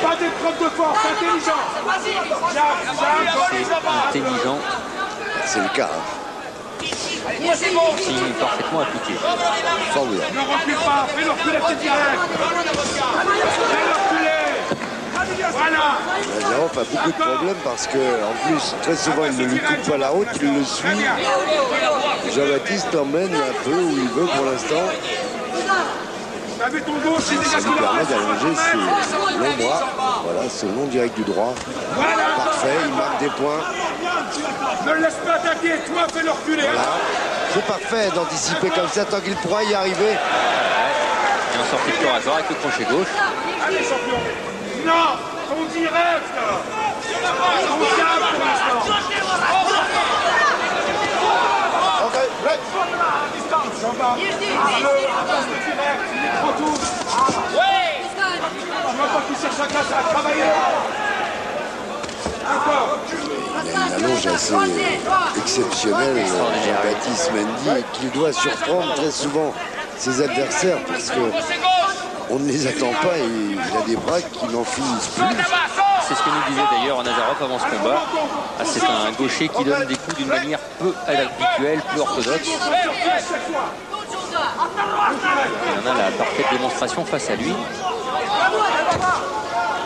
Pas d'épreuve de force, intelligent. C'est intelligent. C'est le cas. C'est parfaitement appliqué. Formidable. Ne recule pas, fais-le reculer assez direct. Fais-le reculer. Voilà. Nazarov a beaucoup de problèmes parce que, en plus, très souvent, il ne lui coupe pas la route, il le suit. Jean-Baptiste l'emmène un peu où il veut pour l'instant. T'as vu ton gauche, c'est déjà Ça lui permet d'allonger ses longs bras. Voilà, ce long direct du droit. Parfait, il marque des points. Ne laisse pas attaquer, toi fais-le reculer. Voilà. C'est parfait d'anticiper comme ça tant qu'il pourra y arriver. Et en sortie de corps à corps avec le crochet gauche. Allez champion. Non, ton direct. Ton calme pour l'instant. Jean-Baptiste, le direct, il est trop tout. Je vois pas qu'il cherche à casser, à travailler. Encore. Il a une allonge assez exceptionnelle, Jean-Baptiste Mendy, et qui doit surprendre très souvent ses adversaires parce qu'on ne les attend pas et il a des bras qui n'en finissent plus. C'est ce que nous disait d'ailleurs Nazarov avant ce combat. Ah, c'est un gaucher qui donne des coups d'une manière peu habituelle, peu orthodoxe. Il en a la parfaite démonstration face à lui.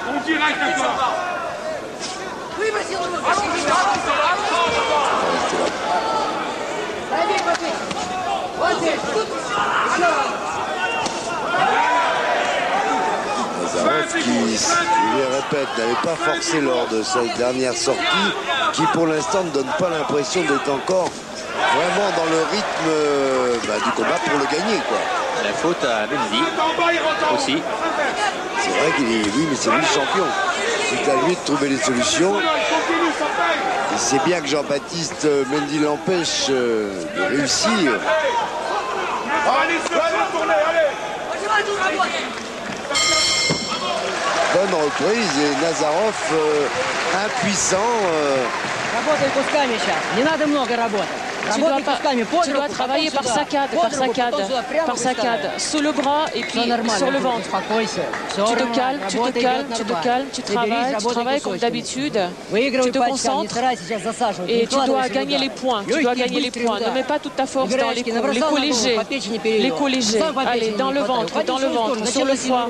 On direct encore. Nazarov qui, je le répète, n'avait pas forcé lors de sa dernière sortie, qui pour l'instant ne donne pas l'impression d'être encore vraiment dans le rythme du combat pour le gagner, quoi. La faute à Mendy aussi. C'est vrai qu'il est, oui, mais c'est lui le champion. C'est à lui de trouver les solutions. Et c'est bien que Jean-Baptiste Mendy l'empêche de réussir. Bonne reprise et Nazarov impuissant. Работай кусками сейчас. Не надо много работать. Tu dois travailler par saccade, sous le bras et puis sur le ventre. Tu te calmes, tu travailles comme d'habitude, tu te concentres et tu dois gagner les points. Ne mets pas toute ta force dans les coups, les coups légers. Allez, dans le ventre, sur le foie.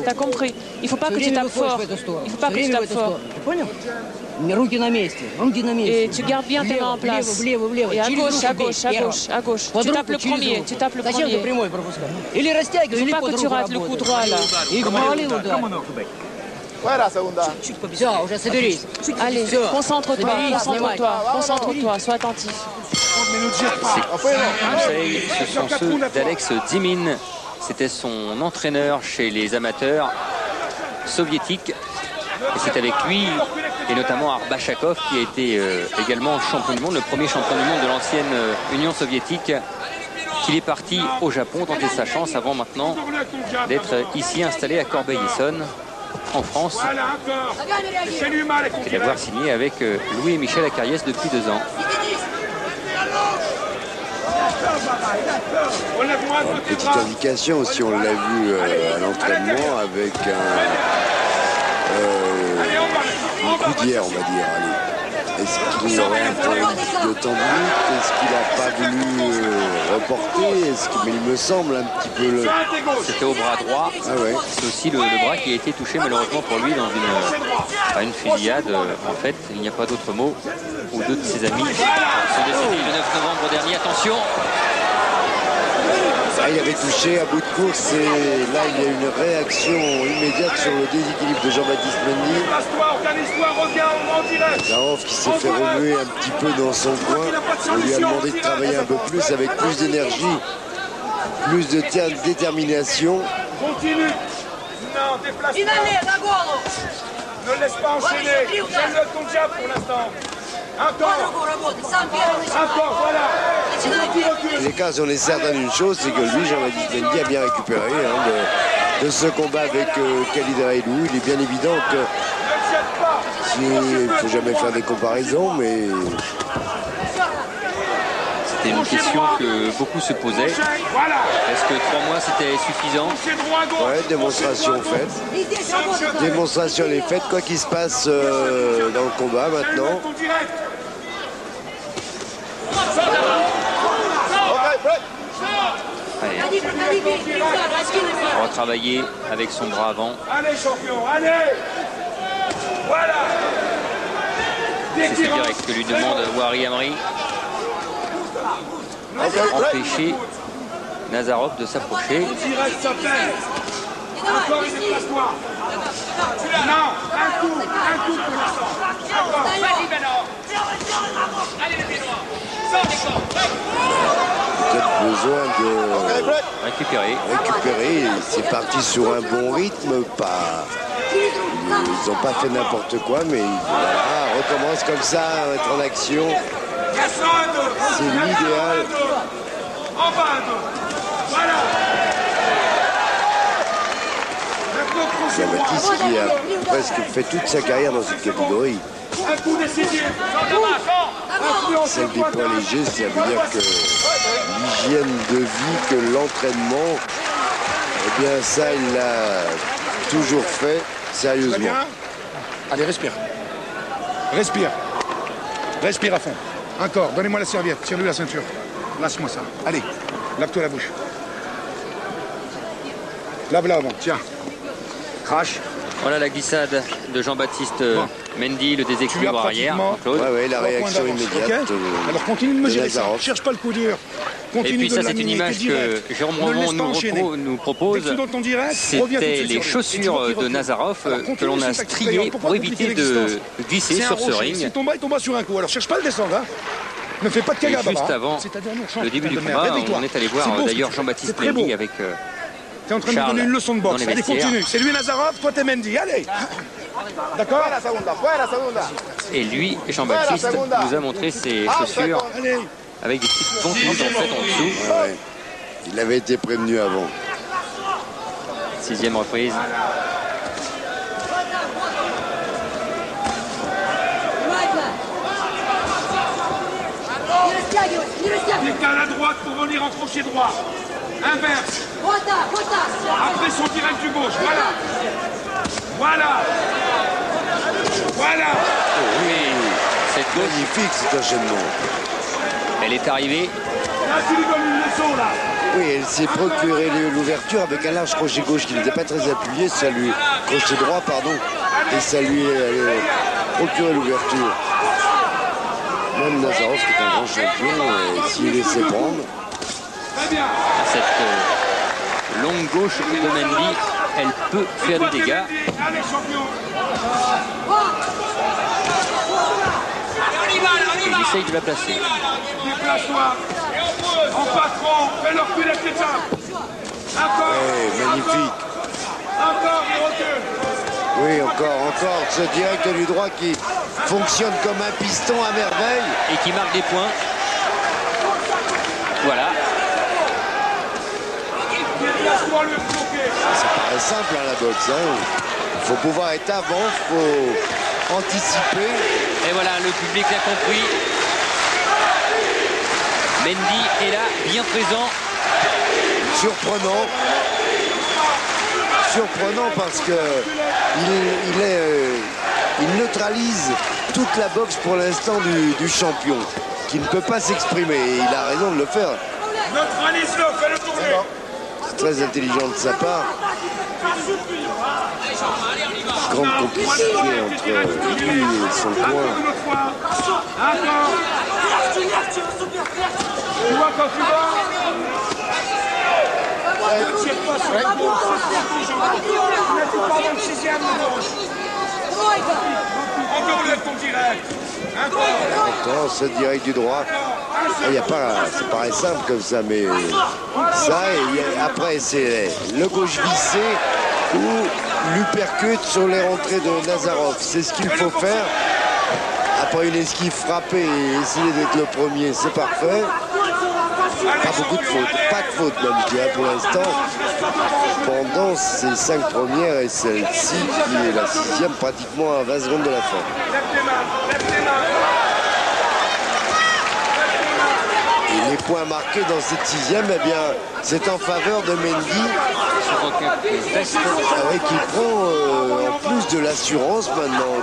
T'as compris. Il faut pas que tu tapes fort. Et tu gardes bien tes mains en place. Et à gauche. Tu tapes le premier. Il ne faut pas que tu rates le coup droit là. Allez, concentre-toi, sois attentif. Ces conseils, ce sont ceux d'Alex Dimin. C'était son entraîneur chez les amateurs soviétiques. Et c'est avec lui, et notamment Arbachakov, qui a été également champion du monde, le premier champion du monde de l'ancienne Union soviétique, qu'il est parti au Japon tenter sa chance avant maintenant d'être ici installé à Corbeil-Essonnes, en France, et d'avoir signé avec Louis et Michel Acariès depuis 2 ans. Petite indication aussi, on l'a vu à l'entraînement avec une coudière, on va dire. Allez. Est-ce qu'il aurait un peu de tendinite? Est-ce qu'il n'a pas voulu reporter? Mais il me semble un petit peu le... C'était au bras droit. Ah ouais. C'est aussi le bras qui a été touché malheureusement pour lui dans une fusillade. En fait, il n'y a pas d'autre mot. Où 2 de ses amis sont décédés le 9 novembre dernier. Attention! Il avait touché à bout de course et là il y a une réaction immédiate sur le déséquilibre de Jean-Baptiste Mendy. Nazarov qui s'est fait remuer un petit peu dans son coin. On lui a demandé de travailler un peu plus avec plus d'énergie, plus de détermination. Continue. Non, déplace-toi. Ne laisse pas enchaîner. Gêne-le ton diable pour l'instant. Encore, voilà. Les cas, on est certain d'une chose, c'est que lui, Jean-Baptiste Mendy, a bien récupéré de ce combat avec Khalid Raïdou. Il est bien évident que il ne faut jamais faire des comparaisons, mais C'était une question que beaucoup se posaient. Est-ce que 3 mois c'était suffisant? Ouais, démonstration faite. Démonstration est faite, quoi qu'il se passe dans le combat maintenant. Allez. On va travailler avec son bras avant. Allez champion, allez. Voilà. C'est ce direct que lui demande Wari Amri. Empêcher Nazarov de s'approcher. Direct, ça fait. Encore une déplace-toi. Non, un coup pour l'instant. Vas-y, Benoît. Allez, les pieds noirs. Sors des corps. Peut-être besoin de Récupérer. C'est parti sur un bon rythme, pas. Ils n'ont pas fait n'importe quoi, mais voilà, recommence comme ça à être en action. C'est l'idéal. En bas, voilà. Jean-Baptiste qui a presque fait toute sa carrière dans cette catégorie. Un coup décisif. Celle des poids légers, ça veut dire que l'hygiène de vie, que l'entraînement, eh bien ça, il l'a toujours fait sérieusement. Allez, respire. Respire. Respire à fond. Encore, donnez-moi la serviette, tire-lui la ceinture. Lâche-moi ça. Allez, lave-toi la bouche. Lave-la avant, tiens. Crache. Voilà la glissade de Jean-Baptiste Mendy, le déséquilibre arrière. Ouais, la réaction immédiate. Okay. Alors continue de mesurer ça. Cherche pas le coup dur. Continue. Et puis ça, c'est une image que Jérôme Roman nous propose. C'était les chaussures de Nazarov que l'on a striées pour éviter de glisser sur ce ring. Si ton bas, il tombe sur un coup. Alors cherche pas à le descendre. Hein. Ne fais pas de cagaba. Juste avant le début du combat, on est allé voir d'ailleurs Jean-Baptiste Mendy avec T'es en train de me donner une leçon de boxe. Allez, continue. C'est lui Nazarov, toi t'es Mendy. Allez. D'accord. Et lui, Jean-Baptiste, nous a montré ses chaussures avec des petites ventouses en fait en dessous. Ouais. Il avait été prévenu avant. 6e reprise. Décale à droite pour venir en crochet droit. Inverse. Après son direct du gauche. Voilà. Voilà. Oui, cette gauche. Magnifique cet enchaînement. Elle est arrivée. Là, tu lui donnes une leçon, là. Oui, elle s'est procuré l'ouverture avec un large crochet gauche qui n'était pas très appuyé. Crochet droit, pardon. Et ça lui a procuré l'ouverture. Même Nazarov, qui est un grand champion, s'il laissait prendre. Cette longue gauche de Mendy, elle peut faire des dégâts. Il essaye de la placer. Déplace-toi. En patron, fais-leur reculer avec les jambes. Encore. Magnifique. Encore, il recule. Oui, encore. Ce direct du droit qui fonctionne comme un piston à merveille. Et qui marque des points. Voilà. Ça paraît simple la boxe. Il faut pouvoir être avant, il faut anticiper. Et voilà, le public l'a compris. Mendy est là, bien présent. Surprenant parce que il neutralise toute la boxe pour l'instant du champion, qui ne peut pas s'exprimer. Et il a raison de le faire. Neutralise-le, fais-le tourner. C'est très intelligent de sa part. Grande complicité entre lui et son coin. Tu vois quand tu vas. Encore lève ton direct. Encore ce direct du droit. C'est pareil simple comme ça, mais ça, et après c'est le gauche vissé ou l'uppercut sur les rentrées de Nazarov. C'est ce qu'il faut faire. Après une esquive frappée et essayer d'être le premier, c'est parfait. Pas beaucoup de fautes, pas de fautes même, je dirais pour l'instant. Pendant ces 5 premières et celle-ci qui est la 6e, pratiquement à 20 secondes de la fin. Il est points marqués dans cette 6e, eh bien, c'est en faveur de Mendy. Qui prend en plus de l'assurance maintenant,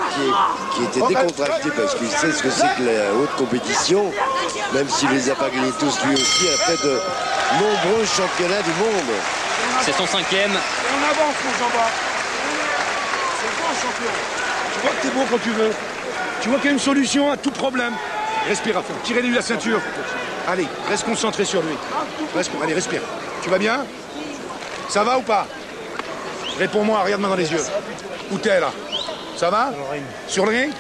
qui était décontracté parce qu'il sait ce que c'est que la haute compétition, même s'il les a pas gagnés tous, lui aussi a fait de nombreux championnats du monde. C'est son 5e. Et on avance, mon Jean-Bas. C'est bon, champion. Tu vois que t'es bon quand tu veux. Tu vois qu'il y a une solution à tout problème. Respire à fond. Tirez-lui la ceinture. Allez, reste concentré sur lui. Allez, respire. Tu vas bien? Ça va ou pas? Réponds-moi, regarde-moi dans les yeux. Où t'es là? Ça va? Sur le ring?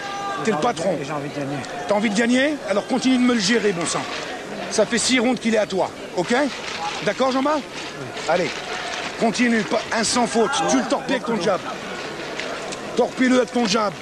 T'es le patron. J'ai envie de gagner. T'as envie de gagner? Alors continue de me le gérer, bon sang. Ça fait 6 rondes qu'il est à toi, ok? D'accord, Jean-Marc? Oui. Allez, continue, un sans faute. Tu le torpilles avec ton jab. Torpille-le avec ton jab.